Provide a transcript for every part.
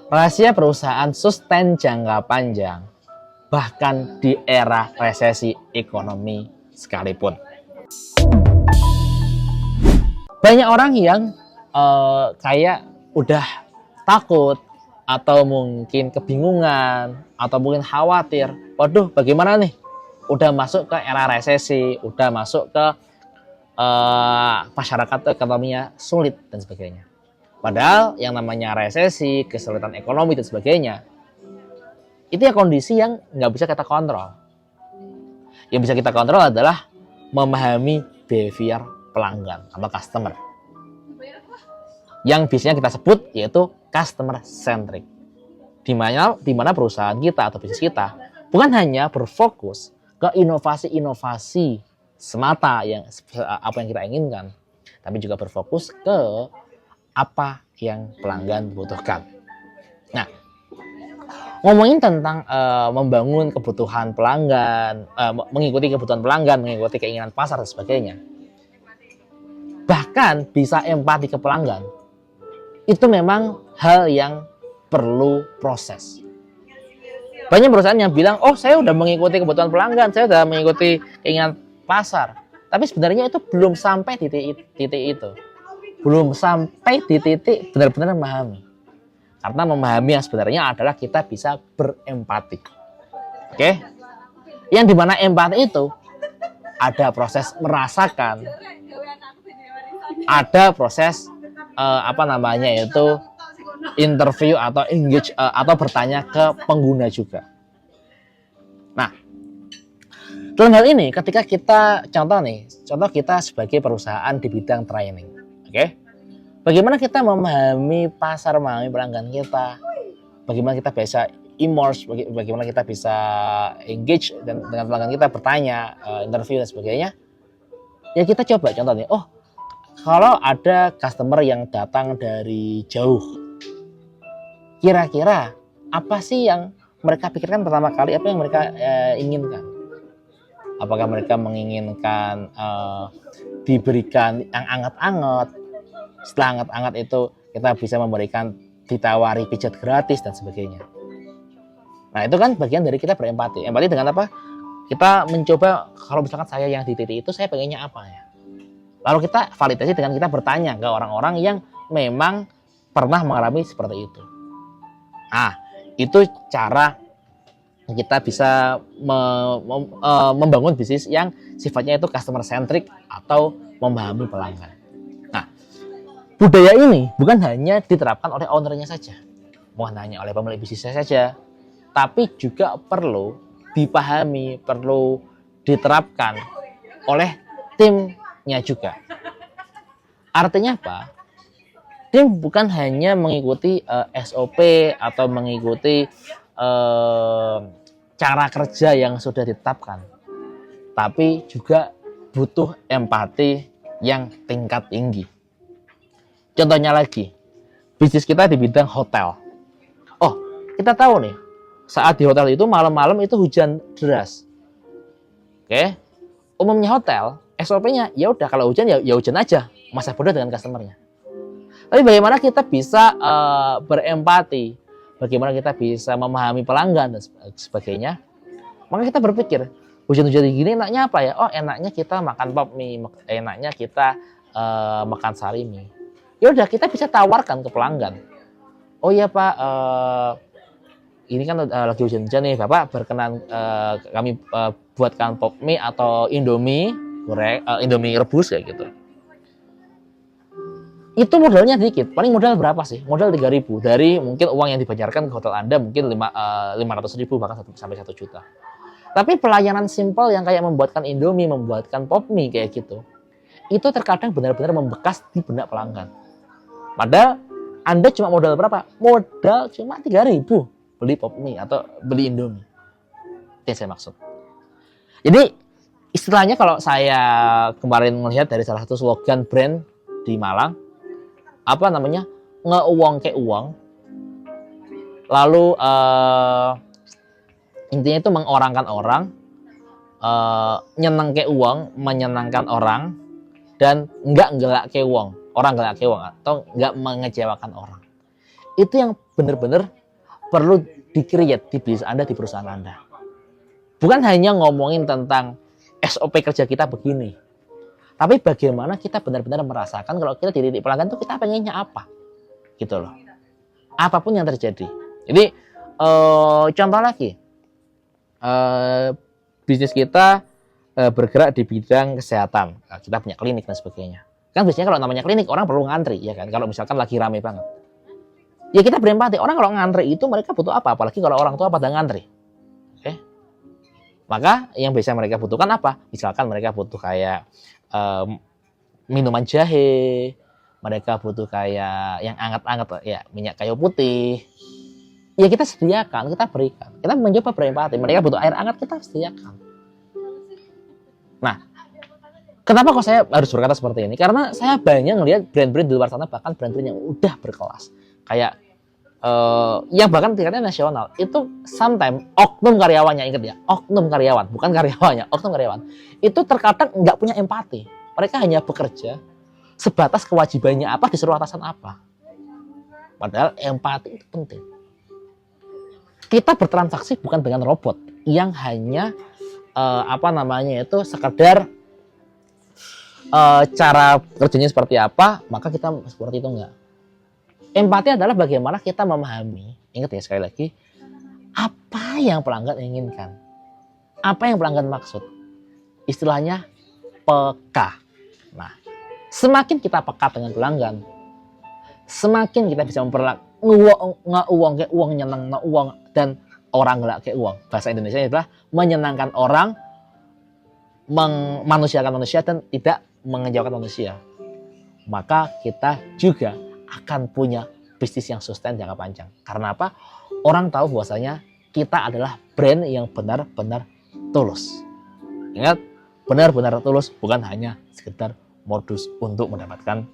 Rahasia perusahaan sustain jangka panjang, bahkan di era resesi ekonomi sekalipun. Banyak orang yang kayak udah takut atau mungkin kebingungan atau mungkin khawatir. Waduh, bagaimana nih? Udah masuk ke era resesi, udah masuk ke masyarakat ekonominya sulit dan sebagainya. Padahal yang namanya resesi, kesulitan ekonomi dan sebagainya, itu ya kondisi yang nggak bisa kita kontrol. Yang bisa kita kontrol adalah memahami behavior pelanggan atau customer. Yang biasanya kita sebut yaitu customer centric. Di mana perusahaan kita atau bisnis kita bukan hanya berfokus ke inovasi-inovasi semata yang apa yang kita inginkan, tapi juga berfokus ke apa yang pelanggan butuhkan. Nah, ngomongin tentang membangun kebutuhan pelanggan, mengikuti kebutuhan pelanggan, mengikuti keinginan pasar dan sebagainya, bahkan bisa empati ke pelanggan, itu memang hal yang perlu proses. Banyak perusahaan yang bilang, oh saya udah mengikuti kebutuhan pelanggan, saya udah mengikuti keinginan pasar. Tapi sebenarnya itu belum sampai di titik itu. Belum sampai di titik benar-benar memahami. Karena memahami yang sebenarnya adalah kita bisa berempati. Oke? Yang dimana empati itu ada proses merasakan, ada proses itu interview atau engage atau bertanya ke pengguna juga. Nah, dalam hal ini ketika kita contoh kita sebagai perusahaan di bidang training, oke? Bagaimana kita memahami pasar, memahami pelanggan kita, bagaimana kita bisa immerse, bagaimana kita bisa engage dengan pelanggan kita, bertanya, interview dan sebagainya. Ya kita coba contoh nih, oh kalau ada customer yang datang dari jauh, kira-kira apa sih yang mereka pikirkan pertama kali, apa yang mereka inginkan? Apakah mereka menginginkan diberikan yang anget-anget? Setelah anget-anget itu kita bisa memberikan, ditawari pijat gratis dan sebagainya. Nah itu kan bagian dari kita berempati. Empati dengan apa? Kita mencoba, kalau misalkan saya yang di titik itu, saya pengennya apa ya? Lalu kita validasi dengan kita bertanya ke orang-orang yang memang pernah mengalami seperti itu. Nah, itu cara kita bisa membangun bisnis yang sifatnya itu customer centric atau memahami pelanggan. Nah, budaya ini bukan hanya diterapkan oleh ownernya saja, bukan hanya oleh pemilik bisnisnya saja, tapi juga perlu dipahami, perlu diterapkan oleh timnya juga. Artinya apa? Tim bukan hanya mengikuti SOP atau mengikuti cara kerja yang sudah ditetapkan, tapi juga butuh empati yang tingkat tinggi. Contohnya lagi, bisnis kita di bidang hotel. Oh, kita tahu nih, saat di hotel itu malam-malam itu hujan deras. Oke, umumnya hotel SOP-nya ya udah kalau hujan ya hujan aja, masa bodoh dengan customernya. Tapi bagaimana kita bisa berempati, bagaimana kita bisa memahami pelanggan dan sebagainya. Maka kita berpikir, hujan-hujan gini enaknya apa ya? Oh, enaknya kita makan pop mie, enaknya kita makan sari mie. Ya udah, kita bisa tawarkan ke pelanggan. Oh iya Pak, ini kan lagi hujan-hujan nih, Bapak berkenan kami buatkan pop mie atau Indomie goreng, Indomie rebus kayak gitu. Itu modalnya dikit, paling modal berapa sih? Modal 3.000 dari mungkin uang yang dibayarkan ke hotel Anda mungkin 500.000 bahkan sampai 1 juta. Tapi pelayanan simpel yang kayak membuatkan Indomie, membuatkan pop mie kayak gitu, itu terkadang benar-benar membekas di benak pelanggan. Padahal Anda cuma modal berapa? Modal cuma 3.000 beli pop mie atau beli Indomie. Itu yang saya maksud. Jadi istilahnya kalau saya kemarin melihat dari salah satu slogan brand di Malang, apa namanya, ngeuang ke uang, lalu intinya itu mengorangkan orang, nyeneng ke uang, menyenangkan orang, dan nggak ke uang, orang nggak ke uang atau nggak mengecewakan orang. Itu yang benar-benar perlu di-create di bisnis Anda, di perusahaan Anda. Bukan hanya ngomongin tentang SOP kerja kita begini, tapi bagaimana kita benar-benar merasakan kalau kita di titik pelanggan itu kita pengennya apa, gitu loh. Apapun yang terjadi. Jadi contoh lagi, bisnis kita bergerak di bidang kesehatan. Nah, kita punya klinik dan sebagainya. Kan biasanya kalau namanya klinik orang perlu ngantri, ya kan? Kalau misalkan lagi rame banget. Ya kita berempati. Orang kalau ngantri itu mereka butuh apa? Apalagi kalau orang tua pada ngantri. Oke? Maka yang biasa mereka butuhkan apa? Misalkan mereka butuh kayak minuman jahe, mereka butuh kayak yang anget-anget, ya minyak kayu putih. Ya kita sediakan, kita berikan. Kita mencoba berempati. Mereka butuh air hangat, kita sediakan. Nah, kenapa kok saya harus berkata seperti ini? Karena saya banyak ngelihat brand-brand di luar sana, bahkan brand-brand yang udah berkelas. Kayak yang bahkan tingkatnya nasional. Itu sometimes oknum karyawannya, ingat ya, oknum karyawan, bukan karyawannya, oknum karyawan. Itu terkadang nggak punya empati. Mereka hanya bekerja sebatas kewajibannya apa, disuruh atasan apa. Padahal empati itu penting. Kita bertransaksi bukan dengan robot yang hanya sekedar cara kerjanya seperti apa, maka kita seperti itu enggak. Empati adalah bagaimana kita memahami, ingat ya sekali lagi, apa yang pelanggan inginkan, apa yang pelanggan maksud. Istilahnya peka. Nah, semakin kita peka dengan pelanggan, semakin kita bisa uang nyenang uang dan orang nggak kayak uang. Bahasa Indonesia adalah menyenangkan orang, memanusiakan manusia dan tidak mengecewakan manusia. Maka kita juga akan punya bisnis yang sustain jangka panjang. Karena apa? Orang tahu bahwasanya kita adalah brand yang benar-benar tulus. Ingat, benar-benar tulus, bukan hanya sekedar modus untuk mendapatkan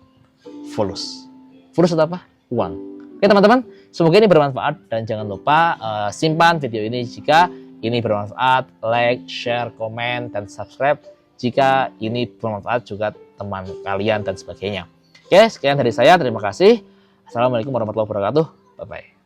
fulus. Fulus itu apa? Uang. Oke teman-teman, semoga ini bermanfaat dan jangan lupa simpan video ini jika ini bermanfaat, like, share, komen, dan subscribe jika ini bermanfaat juga teman kalian dan sebagainya. Oke, sekian dari saya, terima kasih. Assalamualaikum warahmatullahi wabarakatuh. Bye-bye.